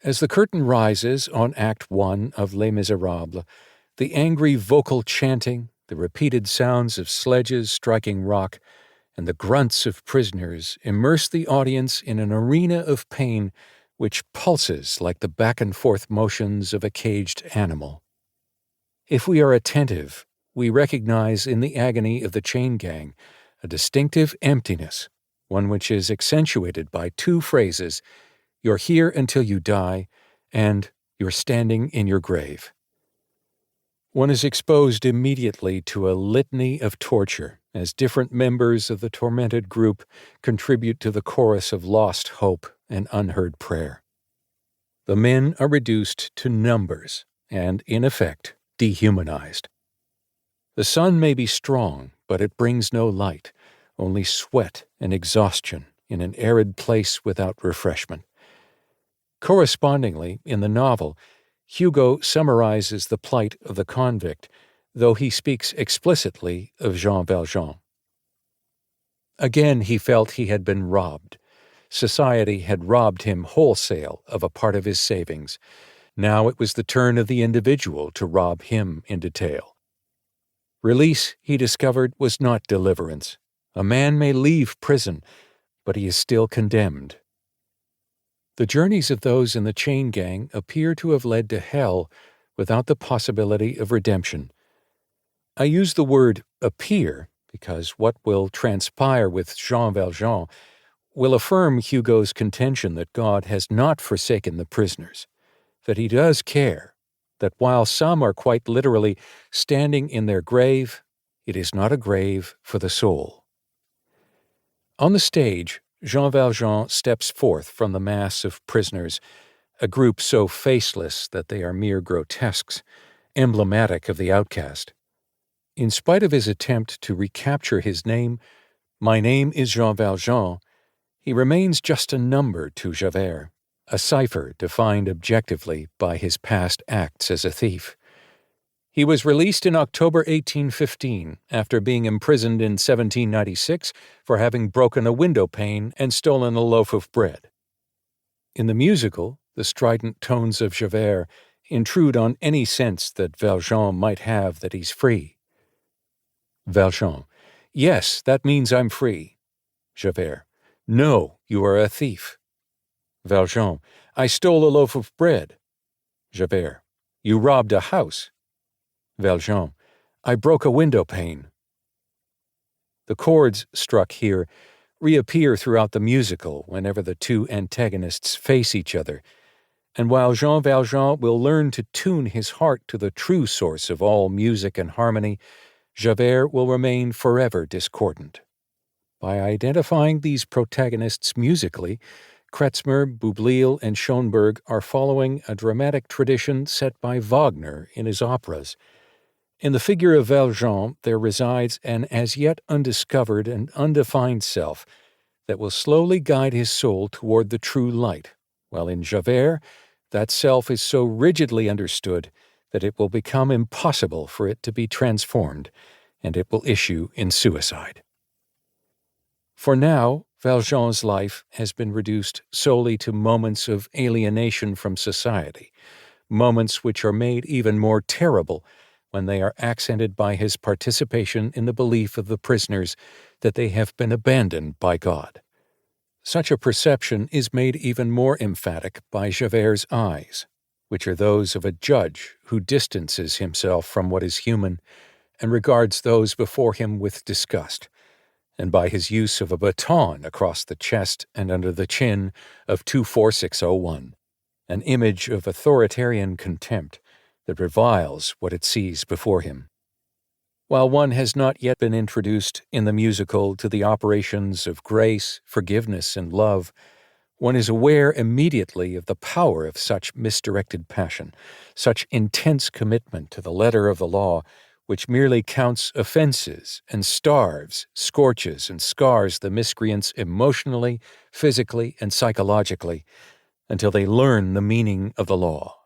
As the curtain rises on Act 1 of Les Misérables, the angry vocal chanting, the repeated sounds of sledges striking rock, and the grunts of prisoners immerse the audience in an arena of pain which pulses like the back-and-forth motions of a caged animal. If we are attentive, we recognize in the agony of the chain gang a distinctive emptiness, one which is accentuated by two phrases, "You're here until you die," and "You're standing in your grave." One is exposed immediately to a litany of torture as different members of the tormented group contribute to the chorus of lost hope and unheard prayer. The men are reduced to numbers and, in effect, dehumanized. The sun may be strong, but it brings no light, only sweat and exhaustion in an arid place without refreshment. Correspondingly, in the novel, Hugo summarizes the plight of the convict, though he speaks explicitly of Jean Valjean. Again he felt he had been robbed. Society had robbed him wholesale of a part of his savings. Now it was the turn of the individual to rob him in detail. Release, he discovered, was not deliverance. A man may leave prison, but he is still condemned. The journeys of those in the chain gang appear to have led to hell without the possibility of redemption. I use the word appear because what will transpire with Jean Valjean will affirm Hugo's contention that God has not forsaken the prisoners, that he does care, that while some are quite literally standing in their grave, it is not a grave for the soul. On the stage, Jean Valjean steps forth from the mass of prisoners, a group so faceless that they are mere grotesques, emblematic of the outcast. In spite of his attempt to recapture his name, "My name is Jean Valjean," he remains just a number to Javert, a cipher defined objectively by his past acts as a thief. He was released in October 1815 after being imprisoned in 1796 for having broken a window pane and stolen a loaf of bread. In the musical, the strident tones of Javert intrude on any sense that Valjean might have that he's free. Valjean: "Yes, that means I'm free." Javert: "No, you are a thief." Valjean: "I stole a loaf of bread." Javert: "You robbed a house." Valjean: "I broke a window pane." The chords struck here reappear throughout the musical whenever the two antagonists face each other, and while Jean Valjean will learn to tune his heart to the true source of all music and harmony, Javert will remain forever discordant. By identifying these protagonists musically, Kretzmer, Boublil, and Schoenberg are following a dramatic tradition set by Wagner in his operas. In the figure of Valjean there resides an as yet undiscovered and undefined self that will slowly guide his soul toward the true light, while in Javert that self is so rigidly understood that it will become impossible for it to be transformed, and it will issue in suicide. For now, Valjean's life has been reduced solely to moments of alienation from society, moments which are made even more terrible when they are accented by his participation in the belief of the prisoners that they have been abandoned by God. Such a perception is made even more emphatic by Javert's eyes, which are those of a judge who distances himself from what is human and regards those before him with disgust, and by his use of a baton across the chest and under the chin of 24601, an image of authoritarian contempt that reviles what it sees before him. While one has not yet been introduced in the musical to the operations of grace, forgiveness, and love, one is aware immediately of the power of such misdirected passion, such intense commitment to the letter of the law, which merely counts offenses and starves, scorches, and scars the miscreants emotionally, physically, and psychologically, until they learn the meaning of the law.